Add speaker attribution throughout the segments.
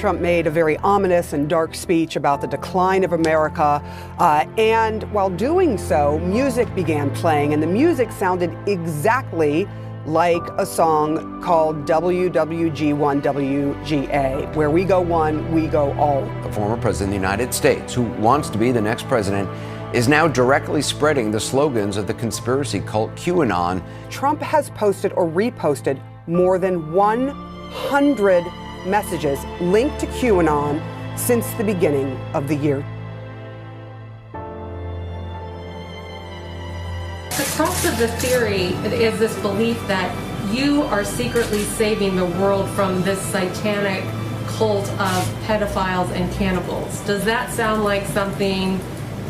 Speaker 1: Trump made a very ominous and dark speech about the decline of America. And while doing so, music began playing, and the music sounded exactly like a song called WWG1WGA, where we go one, we go all.
Speaker 2: The former president of the United States, who wants to be the next president, is now directly spreading the slogans of the conspiracy cult QAnon.
Speaker 1: Trump has posted or reposted more than 100 messages linked to QAnon since the beginning of the year.
Speaker 3: The crux of the theory is this belief that you are secretly saving the world from this satanic cult of pedophiles and cannibals. Does that sound like something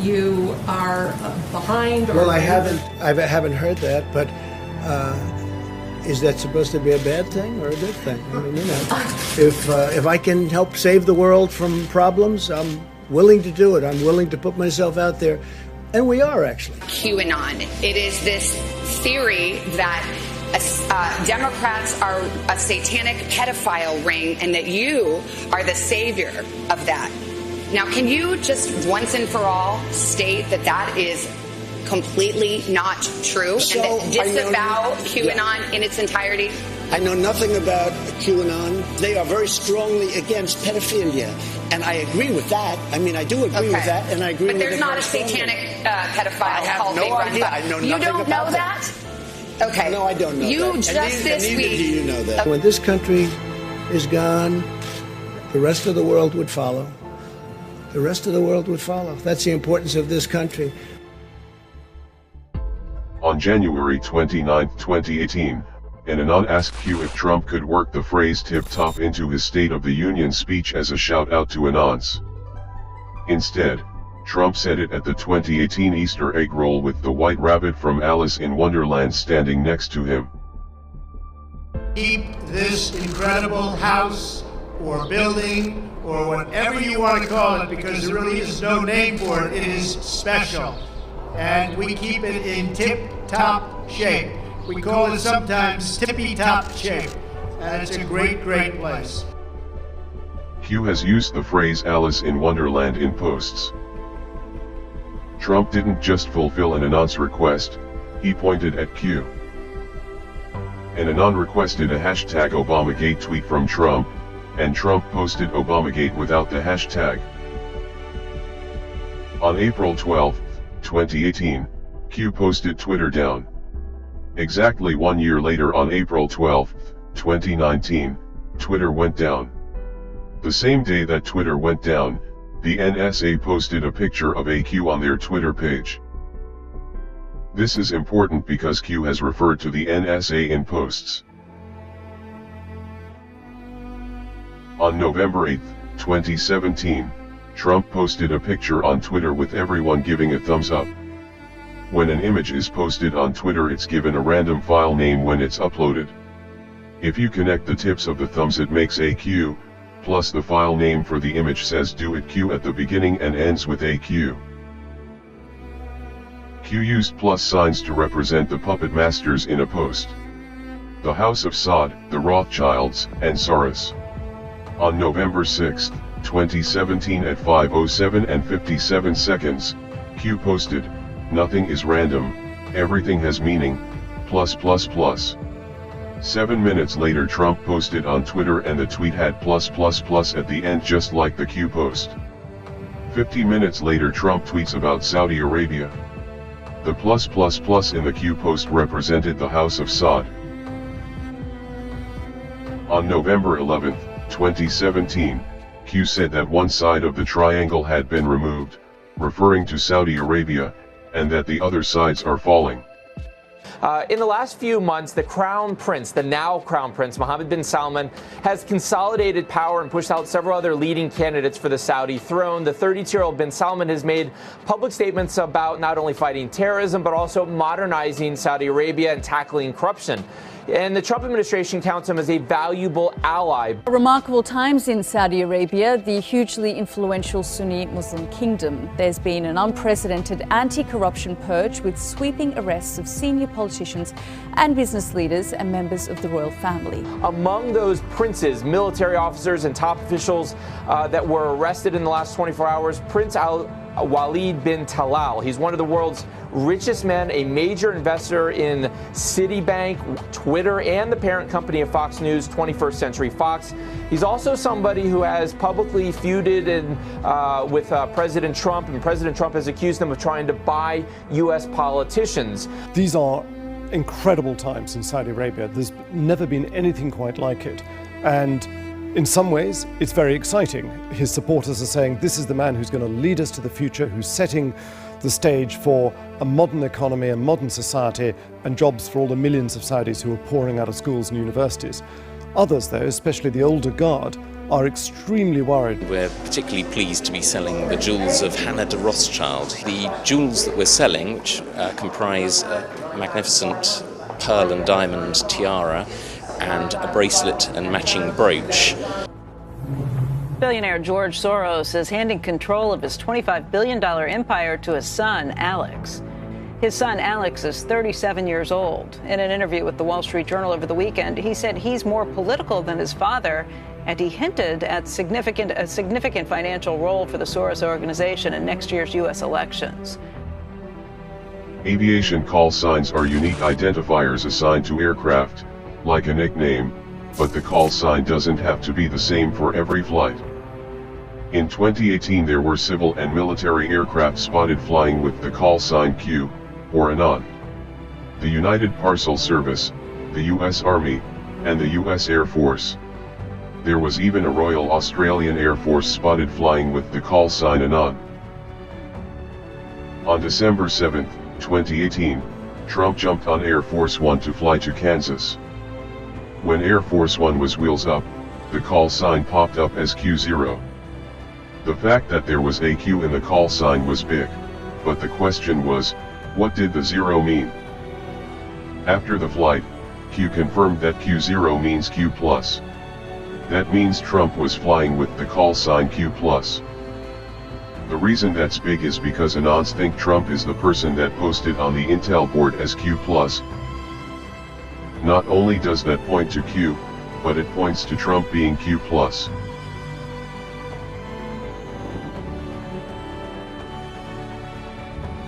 Speaker 3: you are behind?
Speaker 4: Well, I haven't heard that, but is that supposed to be a bad thing or a good thing? I mean, you know, if I can help save the world from problems, I'm willing to do it. I'm willing to put myself out there. And we are, actually.
Speaker 5: QAnon. It is this theory that Democrats are a satanic pedophile ring and that you are the savior of that. Now, can you just once and for all state that that is completely not true and that disavow QAnon in its entirety?
Speaker 6: I know nothing about QAnon. They are very strongly against pedophilia. And I agree with that. I mean, I do agree with that, and I agree with it.
Speaker 5: But there's not a satanic pedophile cult being run by.
Speaker 6: I know nothing
Speaker 5: You don't know that? Okay.
Speaker 6: No, I don't know
Speaker 5: you
Speaker 6: that.
Speaker 5: Just this
Speaker 6: neither
Speaker 5: week.
Speaker 6: do you know that.
Speaker 4: When this country is gone, the rest of the world would follow. The rest of the world would follow. That's the importance of this country.
Speaker 7: On January 29, 2018, an Anon asked Q if Trump could work the phrase "tip top" into his State of the Union speech as a shout-out to Anons. Instead, Trump said it at the 2018 Easter egg roll with the white rabbit from Alice in Wonderland standing next to him.
Speaker 8: Keep this incredible house or building or whatever you want to call it, because there really is no name for it. It is special. And we keep it in tip-top shape. We call it sometimes tippy-top shape. And it's a great, great place.
Speaker 7: Q has used the phrase Alice in Wonderland in posts. Trump didn't just fulfill an Anon's request, he pointed at Q. An Anon requested a hashtag Obamagate tweet from Trump, and Trump posted Obamagate without the hashtag. On April 12, 2018, Q posted Twitter down. Exactly 1 year later, on April 12, 2019, Twitter went down. The same day that Twitter went down, the NSA posted a picture of a Q on their Twitter page. This is important because Q has referred to the NSA in posts. On November 8, 2017, Trump posted a picture on Twitter with everyone giving a thumbs up. When an image is posted on Twitter, it's given a random file name when it's uploaded. If you connect the tips of the thumbs, it makes a Q, plus the file name for the image says "do it Q" at the beginning and ends with a Q. Q used plus signs to represent the puppet masters in a post. The House of Saud, the Rothschilds, and Soros. On November 6, 2017 at 5:07 and 57 seconds, Q posted, "Nothing is random, everything has meaning, plus plus plus." 7 minutes later, Trump posted on Twitter and the tweet had plus plus plus at the end, just like the Q post. 50 minutes later, Trump tweets about Saudi Arabia. The plus plus plus in the Q post represented the House of Saud. On November 11, 2017, Q said that one side of the triangle had been removed, referring to Saudi Arabia, and that the other sides are falling.
Speaker 9: In the last few months, the Crown Prince, the now Crown Prince, Mohammed bin Salman, has consolidated power and pushed out several other leading candidates for the Saudi throne. The 32-year-old bin Salman has made public statements about not only fighting terrorism, but also modernizing Saudi Arabia and tackling corruption. And the Trump administration counts him as a valuable ally.
Speaker 10: Remarkable times in Saudi Arabia, the hugely influential Sunni Muslim kingdom. There's been an unprecedented anti-corruption purge with sweeping arrests of senior politicians politicians and business leaders and members of the royal family.
Speaker 9: Among those princes, military officers and top officials that were arrested in the last 24 hours, Prince Walid bin Talal. He's one of the world's richest men, a major investor in Citibank, Twitter, and the parent company of Fox News, 21st Century Fox. He's also somebody who has publicly feuded with President Trump, and President Trump has accused him of trying to buy U.S. politicians.
Speaker 11: These are incredible times in Saudi Arabia. There's never been anything quite like it. And in some ways, it's very exciting. His supporters are saying this is the man who's going to lead us to the future, who's setting the stage for a modern economy, a modern society, and jobs for all the millions of Saudis who are pouring out of schools and universities. Others, though, especially the older guard, are extremely worried.
Speaker 12: We're particularly pleased to be selling the jewels of Hannah de Rothschild. The jewels that we're selling, which comprise a magnificent pearl and diamond tiara and a bracelet and matching brooch.
Speaker 13: Billionaire George Soros is handing control of his $25 billion empire to his son, Alex. His son, Alex, is 37 years old. In an interview with the Wall Street Journal over the weekend, he said he's more political than his father, and he hinted at a significant financial role for the Soros organization in next year's U.S. elections.
Speaker 7: Aviation call signs are unique identifiers assigned to aircraft, like a nickname, but the call sign doesn't have to be the same for every flight. In 2018 there were civil and military aircraft spotted flying with the call sign Q, or Anon. The United Parcel Service, the US Army, and the US Air Force. There was even a Royal Australian Air Force spotted flying with the call sign Anon. On December 7, 2018, Trump jumped on Air Force One to fly to Kansas. When Air Force One was wheels up, the call sign popped up as Q0. The fact that there was a Q in the call sign was big, but the question was, what did the zero mean? After the flight, Q confirmed that Q0 means Q+. That means Trump was flying with the call sign Q+. The reason that's big is because Anons think Trump is the person that posted on the Intel board as Q+. Not only does that point to Q, but it points to Trump being Q+.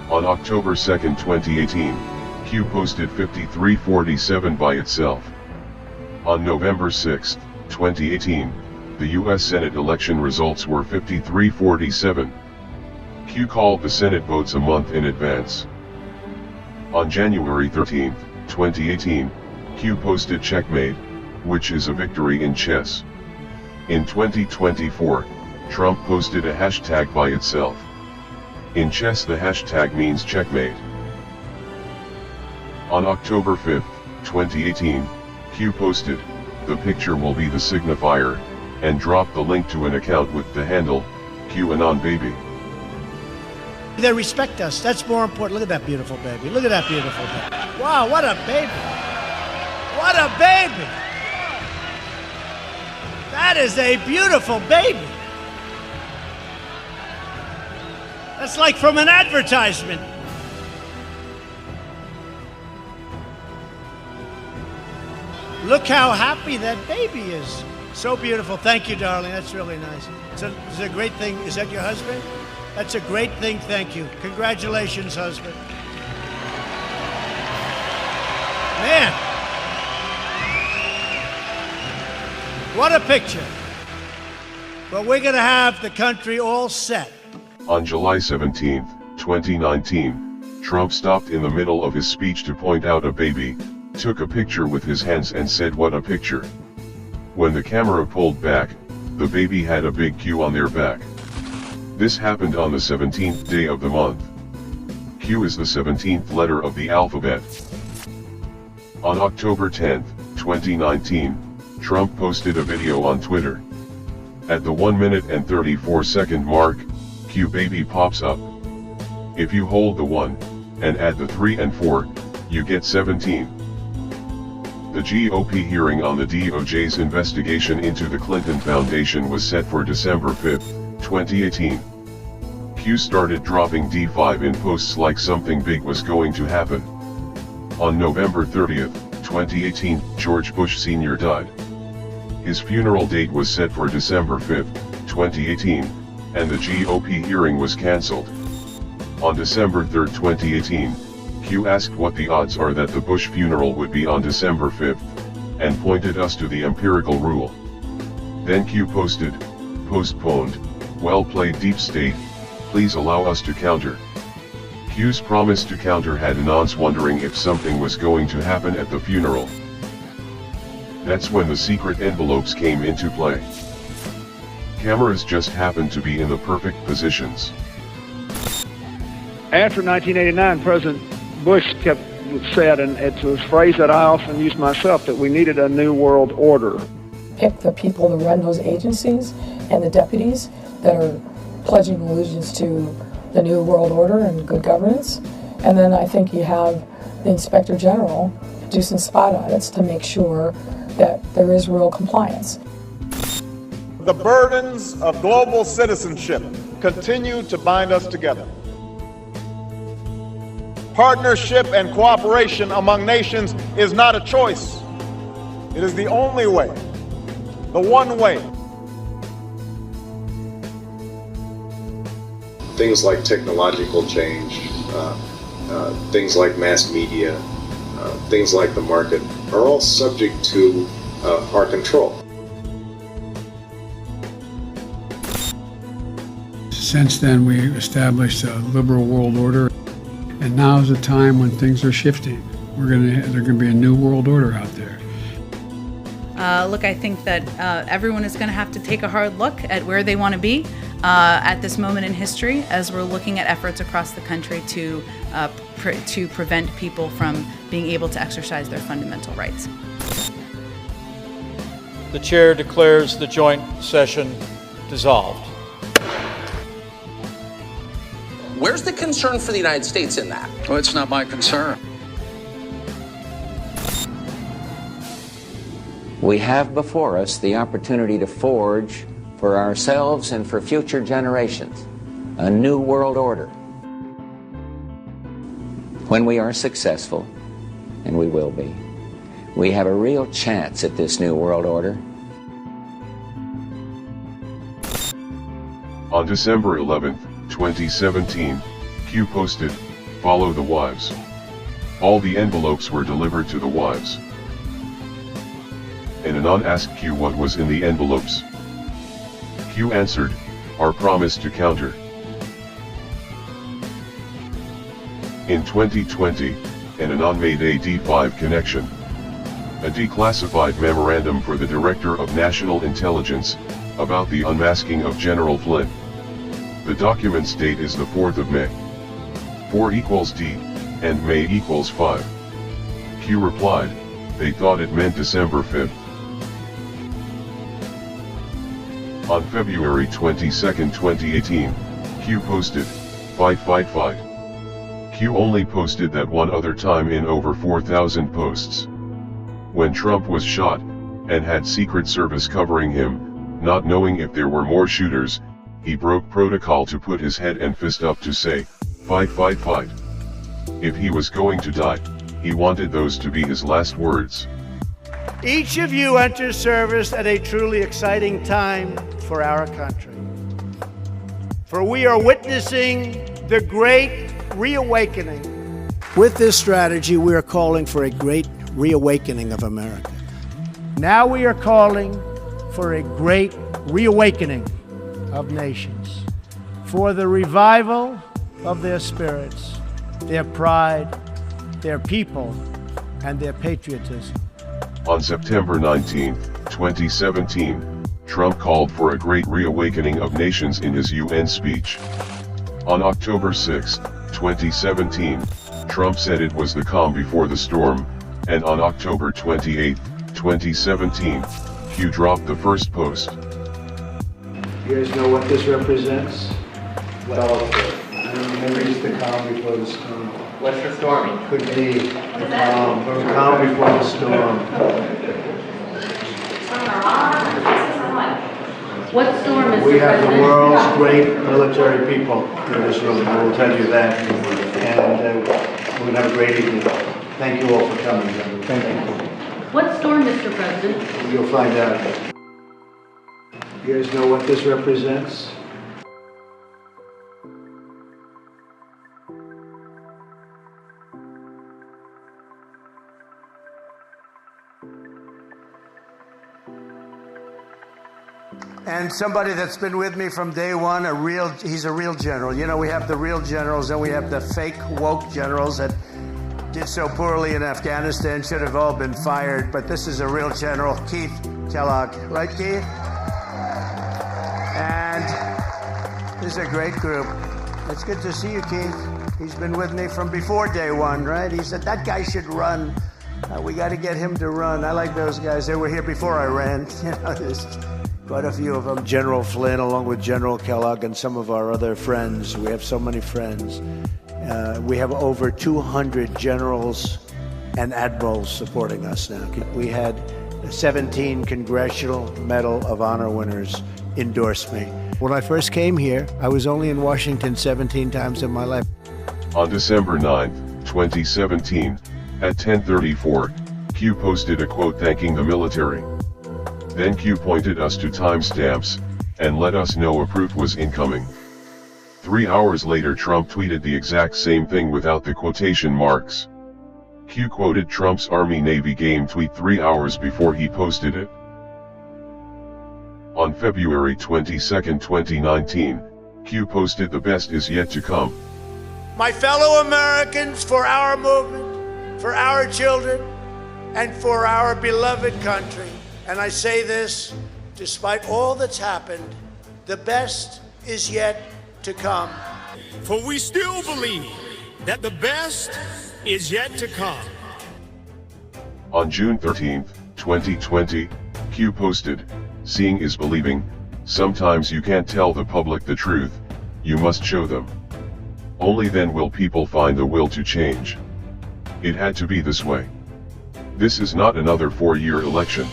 Speaker 7: On October 2, 2018, Q posted 5347 by itself. On November 6, 2018, the U.S. Senate election results were 5347. Q called the Senate votes a month in advance. On January 13, 2018, Q posted checkmate, which is a victory in chess. In 2024, Trump posted a hashtag by itself. In chess the hashtag means checkmate. On October 5, 2018, Q posted, "The picture will be the signifier," and dropped the link to an account with the handle, QAnon Baby.
Speaker 8: They respect us. That's more important. Look at that beautiful baby. Look at that beautiful baby. Wow, what a baby. What a baby. That is a beautiful baby. That's like from an advertisement. Look how happy that baby is. So beautiful. Thank you, darling. That's really nice. It's a great thing. Is that your husband? That's a great thing. Thank you. Congratulations, husband. Man. What a picture. But we're going to have the country all set.
Speaker 7: On July 17, 2019, Trump stopped in the middle of his speech to point out a baby, took a picture with his hands and said, "What a picture." When the camera pulled back, the baby had a big Q on their back. This happened on the 17th day of the month. Q is the 17th letter of the alphabet. On October 10, 2019, Trump posted a video on Twitter. At the 1 minute and 34 second mark, Q baby pops up. If you hold the 1, and add the 3 and 4, you get 17. The GOP hearing on the DOJ's investigation into the Clinton Foundation was set for December 5, 2018. Q started dropping D5 in posts like something big was going to happen. On November 30th, 2018, George Bush Sr. died. His funeral date was set for December 5th, 2018, and the GOP hearing was cancelled. On December 3rd, 2018, Q asked what the odds are that the Bush funeral would be on December 5th, and pointed us to the empirical rule. Then Q posted, "Postponed, well played Deep State, please allow us to counter." Q's promise to counter had Anons wondering if something was going to happen at the funeral. That's when the secret envelopes came into play. Cameras just happened to be in the perfect positions.
Speaker 14: After 1989, President Bush said, and it's a phrase that I often use myself, that we needed a new world order.
Speaker 15: Pick the people to run those agencies and the deputies that are pledging allegiance to the new world order and good governance. And then I think you have the Inspector General do some spot audits to make sure that there is real compliance.
Speaker 16: The burdens of global citizenship continue to bind us together. Partnership and cooperation among nations is not a choice. It is the only way, the one way.
Speaker 17: Things like technological change, things like mass media, things like the market are all subject to our control.
Speaker 18: Since then, we established a liberal world order, and now is a time when things are shifting. There's going to be a new world order out there.
Speaker 19: Look, I think that everyone is going to have to take a hard look at where they want to be at this moment in history, as we're looking at efforts across the country to prevent people from being able to exercise their fundamental rights.
Speaker 20: The chair declares the joint session dissolved.
Speaker 21: Where's the concern for the United States in that?
Speaker 22: Well, it's not my concern.
Speaker 2: We have before us the opportunity to forge for ourselves and for future generations a new world order. When we are successful, and we will be, we have a real chance at this new world order.
Speaker 7: On December 11th, 2017, Q posted, "Follow the wives." All the envelopes were delivered to the wives. And Anon asked Q what was in the envelopes. Q answered, "Our promise to counter." In 2020, Anon made a D5 connection. A declassified memorandum for the Director of National Intelligence, about the unmasking of General Flynn. The document's date is the 4th of May. 4 equals D, and May equals 5. Q replied, they thought it meant December 5th. On February 22, 2018, Q posted, "Fight, fight, fight." Q only posted that one other time in over 4,000 posts. When Trump was shot, and had Secret Service covering him, not knowing if there were more shooters, he broke protocol to put his head and fist up to say, "Fight, fight, fight." If he was going to die, he wanted those to be his last words.
Speaker 8: Each of you enters service at a truly exciting time for our country. For we are witnessing the great reawakening.
Speaker 4: With this strategy, we are calling for a great reawakening of America.
Speaker 8: Now we are calling for a great reawakening of nations, for the revival of their spirits, their pride, their people, and their patriotism.
Speaker 7: On September 19, 2017, Trump called for a great reawakening of nations in his UN speech. On October 6, 2017, Trump said it was the calm before the storm, and on October 28, 2017, Q dropped the first post.
Speaker 4: You guys know what this represents? Well, it's the calm before the storm.
Speaker 21: What's the storm?
Speaker 4: Could be the calm before the storm.
Speaker 3: What storm is
Speaker 4: We have the world's great military people in this room, I will tell you that. And we're going to have a great evening. Thank you all for coming, gentlemen. Thank you.
Speaker 1: What store, Mr. President?
Speaker 4: You'll find out. You guys know what this represents? And somebody that's been with me from day one, he's a real general. You know, we have the real generals and we have the fake woke generals that did so poorly in Afghanistan, should have all been fired. But this is a real general, Keith Kellogg. Right, Keith? And this is a great group. It's good to see you, Keith. He's been with me from before day one, right? He said, that guy should run. We got to get him to run. I like those guys. They were here before I ran. You know, there's quite a few of them. General Flynn, along with General Kellogg and some of our other friends. We have so many friends. We have over 200 generals and admirals supporting us now. We had 17 Congressional Medal of Honor winners endorse me. When I first came here, I was only in Washington 17 times in my life.
Speaker 7: On December 9, 2017, at 10:34, Q posted a quote thanking the military. Then Q pointed us to timestamps, and let us know a proof was incoming. 3 hours later Trump tweeted the exact same thing without the quotation marks. Q quoted Trump's Army-Navy game tweet 3 hours before he posted it. On February 22, 2019, Q posted the best is yet to come.
Speaker 8: My fellow Americans, for our movement, for our children, and for our beloved country. And I say this, despite all that's happened, the best is yet to come.
Speaker 22: For we still believe that the best is yet to come.
Speaker 7: On June 13, 2020, Q posted, "Seeing is believing. Sometimes you can't tell the public the truth, you must show them. Only then will people find the will to change. It had to be this way. This is not another 4-year election.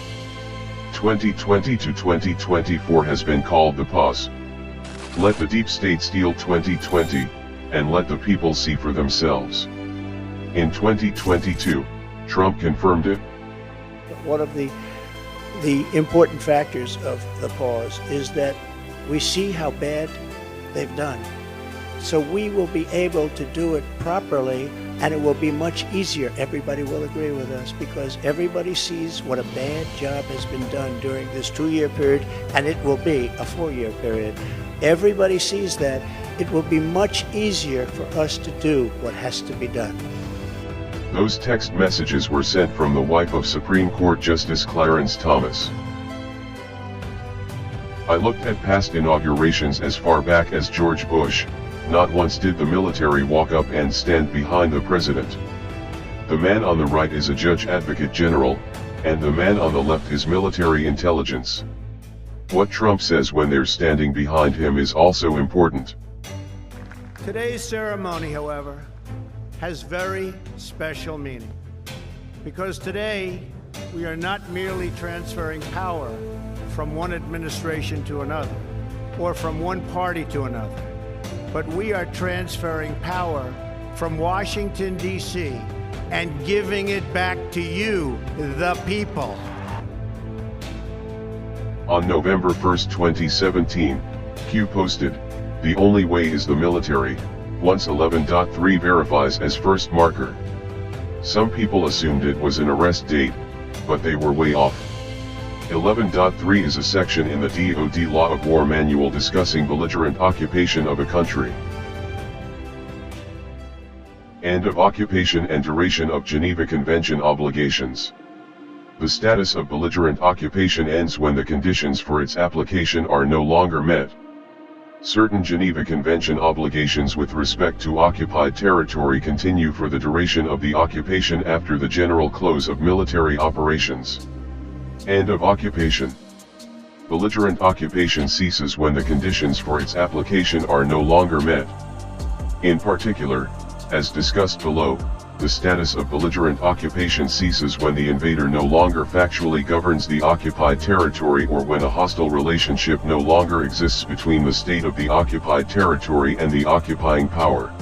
Speaker 7: 2020 to 2024 has been called the pause. Let the deep state steal 2020, and let the people see for themselves." In 2022, Trump confirmed it.
Speaker 4: One of the important factors of the pause is that we see how bad they've done. So we will be able to do it properly, and it will be much easier. Everybody will agree with us because everybody sees what a bad job has been done during this 2-year period, and it will be a 4-year period. Everybody sees that. It will be much easier for us to do what has to be done.
Speaker 7: Those text messages were sent from the wife of Supreme Court Justice Clarence Thomas. I looked at past inaugurations as far back as George Bush. Not once did the military walk up and stand behind the president. The man on the right is a judge advocate general, and the man on the left is military intelligence. What Trump says when they're standing behind him is also important.
Speaker 8: Today's ceremony, however, has very special meaning. Because today, we are not merely transferring power from one administration to another, or from one party to another, but we are transferring power from Washington, D.C., and giving it back to you, the people.
Speaker 7: On November 1, 2017, Q posted, "The only way is the military, once 11.3 verifies as first marker." Some people assumed it was an arrest date, but they were way off. 11.3 is a section in the DoD Law of War Manual discussing belligerent occupation of a country. End of occupation and duration of Geneva Convention obligations. The status of belligerent occupation ends when the conditions for its application are no longer met. Certain Geneva Convention obligations with respect to occupied territory continue for the duration of the occupation after the general close of military operations. End of occupation. Belligerent occupation ceases when the conditions for its application are no longer met. In particular, as discussed below, the status of belligerent occupation ceases when the invader no longer factually governs the occupied territory or when a hostile relationship no longer exists between the state of the occupied territory and the occupying power.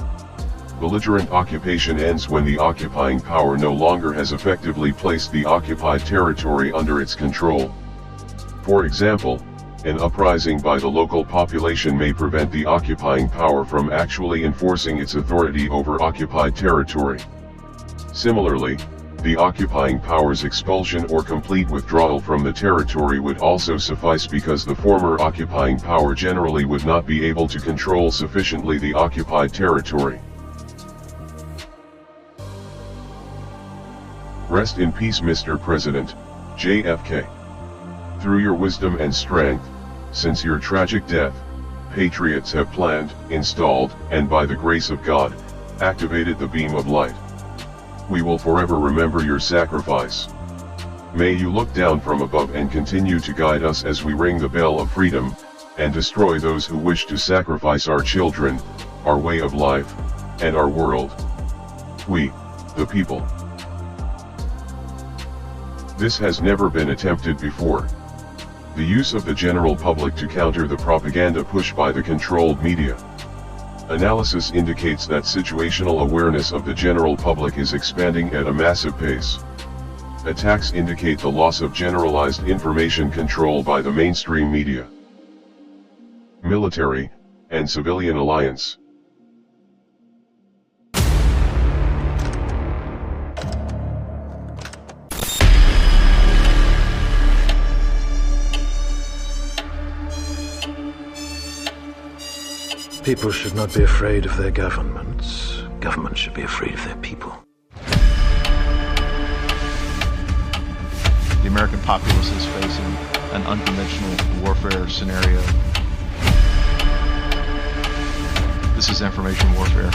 Speaker 7: Belligerent occupation ends when the occupying power no longer has effectively placed the occupied territory under its control. For example, an uprising by the local population may prevent the occupying power from actually enforcing its authority over occupied territory. Similarly, the occupying power's expulsion or complete withdrawal from the territory would also suffice because the former occupying power generally would not be able to control sufficiently the occupied territory. Rest in peace, Mr. President, JFK. Through your wisdom and strength, since your tragic death, patriots have planned, installed, and by the grace of God, activated the beam of light. We will forever remember your sacrifice. May you look down from above and continue to guide us as we ring the bell of freedom, and destroy those who wish to sacrifice our children, our way of life, and our world. We, the people. This has never been attempted before. The use of the general public to counter the propaganda pushed by the controlled media. Analysis indicates that situational awareness of the general public is expanding at a massive pace. Attacks indicate the loss of generalized information control by the mainstream media, military, and civilian alliance.
Speaker 5: People should not be afraid of their governments. Governments should be afraid of their people.
Speaker 6: The American populace is facing an unconventional warfare scenario. This is information warfare.